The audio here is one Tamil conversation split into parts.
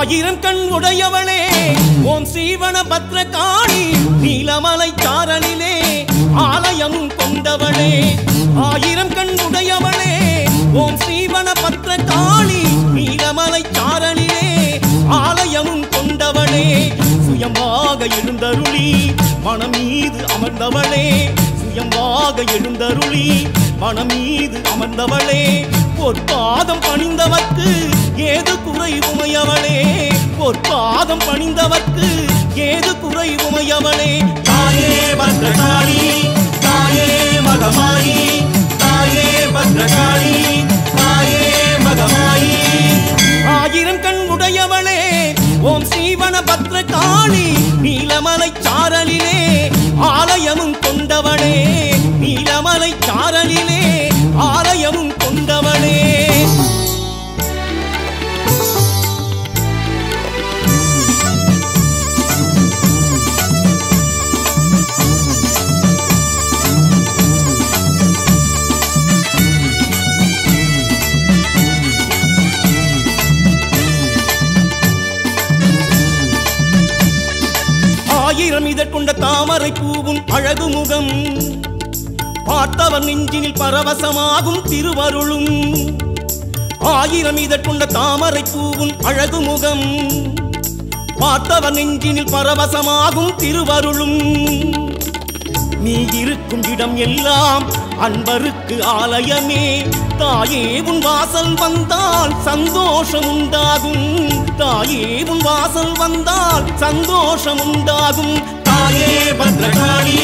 ஆயிரம் கண் உடையவளே ஓம் ஸ்ரீவன பத்ரகாளி நீலமலை சாரலிலே ஆலயமும் கொண்டவளே ஆயிரம் கண் உடையவளே ஓம் ஸ்ரீவன பத்ரகாளி நீலமலை சாரலிலே ஆலயமும் கொண்டவளே சுயமாக எழுந்தருளி மனம் மீது அமர்ந்தவளே சுயமாக எழுந்தருளி மனம் மீது அமர்ந்தவளே பொற்பாதம் பணிந்தவர்க்கு ஏது குறை உமையவளே பொற்பாதம் பணிந்தவர்க்கு ஏது குறை உமையவளே தாயே பத்ரகாளி தாயே மகமாயி தாயே பத்ரகாளி தாயே மகமாயி ஆயிரம் கண் உடையவளே ஓம் ஸ்ரீவன பத்ரகாளி நீலமலை சாரலிலே ஆலயமும் கொண்டவளே நீலமலை சாரலிலே ஆலயமும் கொண்டவளே ஆயிரம் இதழ் கொண்ட தாமரை பூவும் அழகு முகம் பார்த்தவர் நெஞ்சினில் பரவசமாகும் திருவருளும் ஆயிரம் இதழ் கொண்ட தாமரை பூவும் அழகு முகம் பார்த்தவர் நெஞ்சினில் பரவசமாகும் திருவருளும் நீ இருக்கும் இடம் எல்லாம் அன்பருக்கு ஆலயமே தாயே உன் வாசல் வந்தால் சந்தோஷம் உண்டாகும் தாயே உன் வாசல் வந்தால் சந்தோஷம் உண்டாகும் தாயே பத்ரகாளி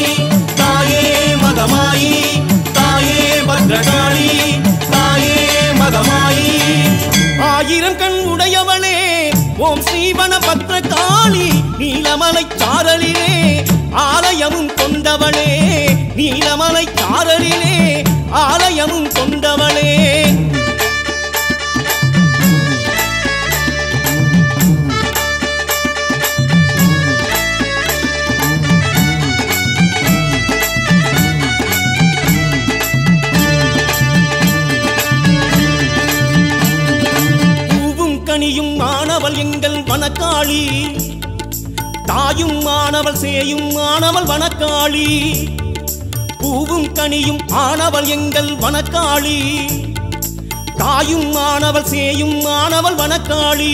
தாயே மகமாயி தாயே பத்ரகாளி தாயே மகமாயி ஆயிரம் கண் உடையவளே ஓம் ஸ்ரீவன பத்ரகாளி நீலமலை சாரலிலே ஆலயமும் கொண்டவளே நீலமலை சாரலிலே ஆலயமும் கொண்டவளே பூவும் கனியும் மாணவள் எங்கள் வனக்காளி தாயும் மாணவள் சேயும் மாணவள் வனக்காளி பூவும் கனியும் ஆனவள் எங்கள் வனக்காளி தாயும் மாணவள் சேயும் மாணவள் வனக்காளி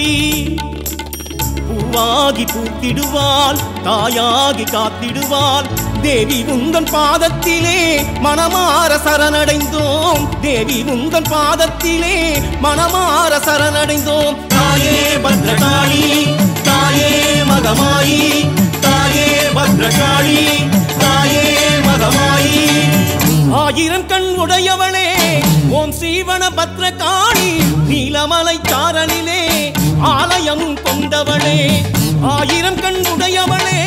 பூவாகி பூத்திடுவாள் தாயாகி காத்திடுவாள் தேவி உந்தன் பாதத்திலே மனமார சரணடைந்தோம் தேவி உந்தன் பாதத்திலே மனமார சரணடைந்தோம் தாயே பத்ரகாளி தாயே மகமாயி தாயே பத்ரகாளி தாயே மகமாயி ஆயிரம் கண் உடையவளே ஓம் ஸ்ரீவன பத்ரகாளி நீலமலை சாரலிலே ஆலயமும் கொண்டவளே ஆயிரம் கண் உடையவளே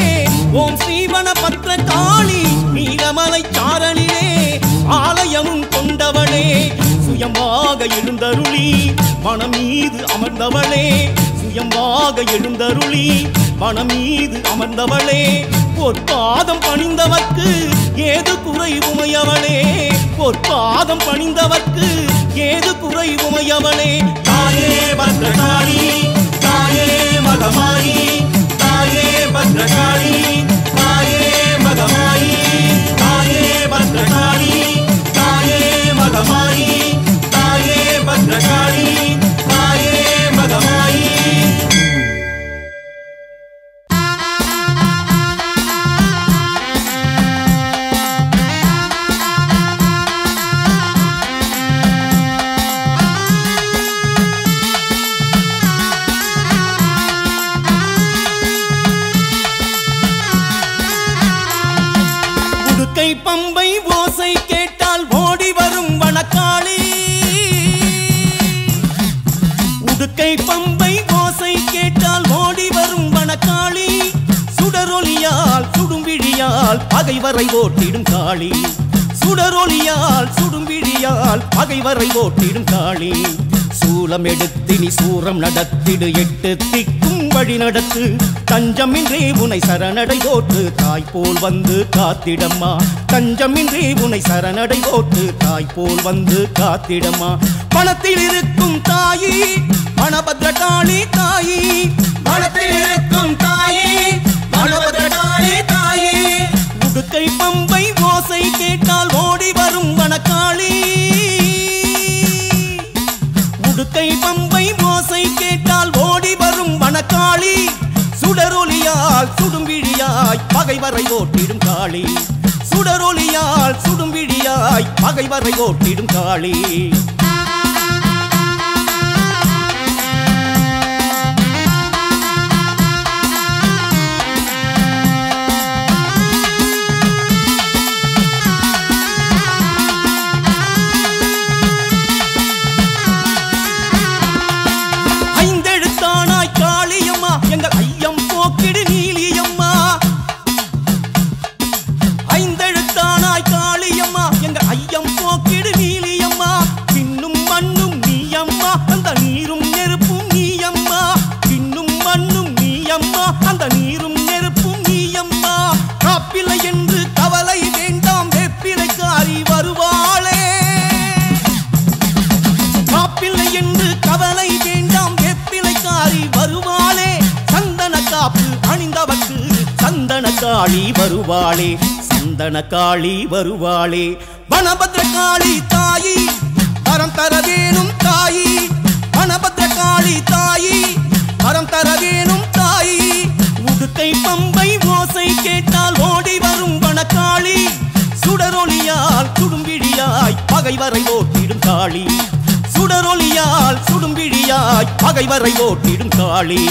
ஓம் ஸ்ரீவன பத்ரகாளி நீலமலை சாரலிலே ஆலயமும் கொண்டவளே சுயமாக எழுந்தருளி மனம் மீது அமர்ந்தவளே சுயமாக எழுந்தருளி மனம் மீது அமர்ந்தவளே பொற்பாதம் பணிந்தவர்க்கு ஏது குறை உமையவளே பொற்பாதம் பணிந்தவர்க்கு ஏது குறை உமையவளே தாயே பத்ரகாளி தாயே மகமாயி தாயே பத்ரகாளி தாயே மகமாயி தாயே பத்ரகாளி தாயே மகமாயி தாயே பத்ரகாளி தாயே மகமாயி பம்பை ஓசை கேட்டால் ஓடி வரும் வனக்காளி உடுக்கை பம்பை ஓசை கேட்டால் ஓடி வரும் வனக்காளி சுடரொலியால் சுடும்பிழியால் பகைவரை ஓட்டிடும் காளி சுடரொலியால் சுடும்பிழியால் பகைவரை ஓட்டிடும் காளி சூலம் எடுத்து நீ சூரம் நடத்திடு எட்டு திக்கும் வழி நடத்து தஞ்சமின்றி உனை சரணடை போட்டு தாய் போல் வந்து காத்திடம்மா தஞ்சமின்றி உனை சரணடை போட்டு தாய் போல் வந்து காத்திடம்மா பணத்தில் இருக்கும் தாயி மணபத்ரகாளி தாயி பணத்தில் இருக்கும் தாயி மணபத்ரகாளி தாயி உடுக்கை பம்பை ஓசை கேட்டால் ஓடி வரும் வனக்காளி உடுக்கை பம்பை ஓசை கேட்டால் ஓடி வரும் வனக்காளி சுடரொலியால் சுடும்பிழியாய் பகைவரை ஓட்டிடும் காளி சுடரொலியால் சுடும்பிழியாய் பகைவரை ஓட்டிடும் காளி எங்கள் ஐயம் போக்கிடு நீலியம்மா ஐந்தெழுத்தானாய் காளியம்மா எங்கள் ஐயம் போக்கிடு நீலியம்மா பின்னும் மண்ணும் நீயம்மா அந்த நீரும் நெருப்பும் நீயம்மா பின்னும் மண்ணும் நீயம்மா அந்த நீரும் நெருப்பும் நீயம்மா காப்பில்லை என்று கவலை வேண்டாம் வெப்பிலைக்காரி வருவாளே காப்பில்லை என்று கவலை வேண்டாம் வெப்பிலைக்காரி வருவாளே காப்பு அணிந்தவர்க்கு சந்தன காளி வருவாளே சந்தன காளி வருவாளே வனபத்ரகாளி தாயி வரம் தர வேணும் தாயி வனபத்ரகாளி தாயி வரம் தர வேணும் தாயி உடுக்கை பம்பை ஓசை கேட்டால் ஓடி வரும் வனக்காளி சுடரொலியால் சுடும்பிழியாய் பகைவரை ஓட்டிடும் காளி சுடரொலியால் சுடும்பிழியாய் பகைவரை ஓட்டிடும் காளி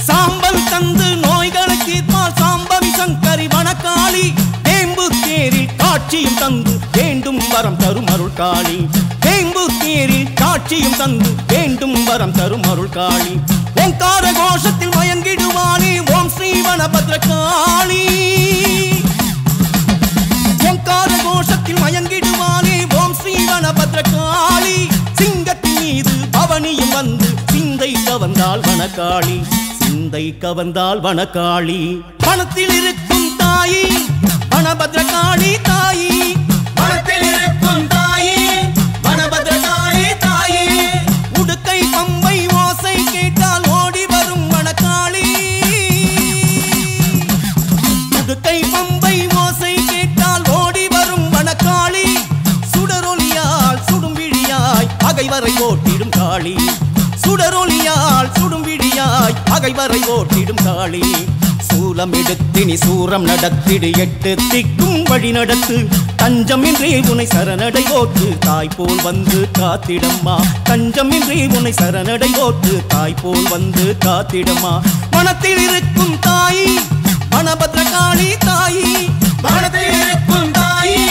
சாம்பல் தந்து நோய்களை தீர்ப்பால் சாம்பவி சங்கரி வனக்காளி வேம்பு தேரில் காட்சியும் தந்து வேண்டும் வரம் தரும் அருள் காளி வேம்பு தேரில் காட்சியும் தந்து வேண்டும் வரம் தரும் அருள் காளி ஓங்கார கோஷத்தில் மயங்கிடுவானே ஓம் ஸ்ரீ வனபத்ரகாளி ஓங்கார கோஷத்தில் மயங்கிடுவானே ஓம் ஸ்ரீ வனபத்ரகாளி சிங்கத்தின் மீது பவனியும் வந்து சிந்தை கவர்ந்தால் வனக்காளி சிந்தை கவர்ந்தால் வனக்காளி பணத்தில் இருக்கும் தாயி வனபத்ரகாளி தாயி பணத்தில் இருக்கும் தாயி வனபத்ரகாளி தாயி உடுக்கை பம்பை ஓசை கேட்டால் ஓடி வரும் வனக்காளி உடுக்கை பம்பை ஓசை கேட்டால் ஓடி வரும் வனக்காளி சுடரொலியால் சுடும்பிழியாய் பகைவரை ஓட்டிடும் காளி சுடரொலியால் சுடும்பிழியாய் பகைவரை ஓட்டிடும் காளி சூலம் எடுத்தினி சூரம் நடத்திடு எட்டு திக்கும் வழி நடத்து தஞ்சமின்றி உனை சரணடை ஓட்டு தாய் போல் வந்து காத்திடம்மா தஞ்சமின்றி உனை சரணடை ஓட்டு தாய் போல் வந்து காத்திடம்மா மனத்தில் இருக்கும் தாயி வனபத்ரகாளி தாயி மனத்தில் இருக்கும் தாயி